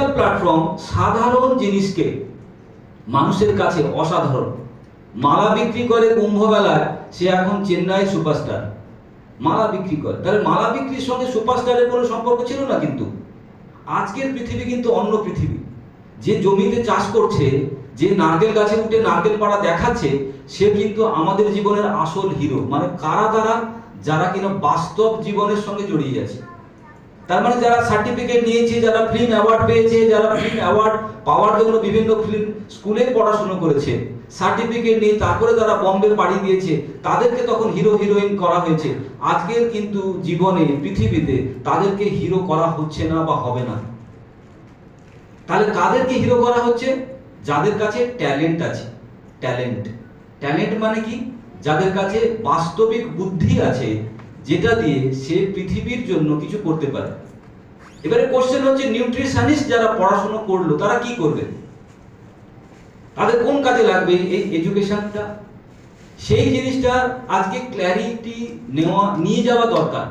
Digital platform সাধারণ জিনিসকে মানুষের কাছে অসাধারণ। মালা বিক্রি করে কুম্ভমেলায়, সে এখন চেন্নাই সুপারস্টার। মালা বিক্রি করে, তাহলে মালা বিক্রির সঙ্গে সুপারস্টারের কোনো সম্পর্ক ছিল না। কিন্তু আজকের পৃথিবী কিন্তু অন্য পৃথিবী। যে জমিতে চাষ করছে, যে নারকেল গাছে উঠে নারকেল পাড়া দেখাচ্ছে, সে কিন্তু আমাদের জীবনের আসল হিরো। মানে কারা তারা? যারা কিনা বাস্তব জীবনের সঙ্গে জড়িয়ে আছে। তার মানে যারা সার্টিফিকেট নিয়েছে, যারা ফিল্ম অ্যাওয়ার্ড পেয়েছে, যারা ফিল্ম অ্যাওয়ার্ড পাওয়ার জন্য বিভিন্ন ফিল্ম স্কুলে পড়াশোনা করেছে, সার্টিফিকেট নিয়ে তারপরে তারা বম্বে পাড়ি দিয়েছে, তাদেরকে তখন হিরো হিরোইন করা হয়েছে। আজকের কিন্তু জীবনে পৃথিবীতে তাদেরকে হিরো করা হচ্ছে না বা হবে না। তাহলে কাদেরকে হিরো করা হচ্ছে? যাদের কাছে ট্যালেন্ট আছে। ট্যালেন্ট, ট্যালেন্ট মানে কি? যাদের কাছে বাস্তবিক বুদ্ধি আছে, যেটা দিয়ে সে পৃথিবীর জন্য কিছু করতে পারে। এবারে কোশ্চেন হচ্ছে, নিউট্রিশনিস্ট যারা পড়াশোনা করলো তারা কি করবে? তাদের কোন কাজে লাগবে এই এডুকেশনটা? সেই জিনিসটা আজকে ক্ল্যারিটি নিয়ে যাওয়া দরকার।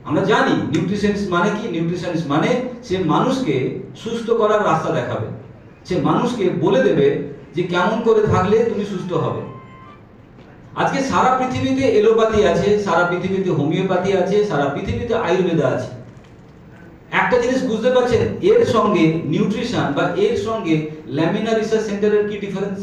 আমরা জানি নিউট্রিশনিস্ট মানে কি। নিউট্রিশনিস্ট মানে সে মানুষকে সুস্থ করার রাস্তা দেখাবে। সে মানুষকে বলে দেবে যে কেমন করে থাকলে তুমি সুস্থ হবে। আজকে সারা পৃথিবীতে এলোপ্যাথি আছে, সারা পৃথিবীতে হোমিওপ্যাথি আছে, সারা পৃথিবীতে আয়ুর্বেদা আছে। একটা জিনিস বুঝতে পারছেন, এর সঙ্গে নিউট্রিশন বা এর সঙ্গে ল্যামিনা রিসার্চ সেন্টারের কি ডিফারেন্স?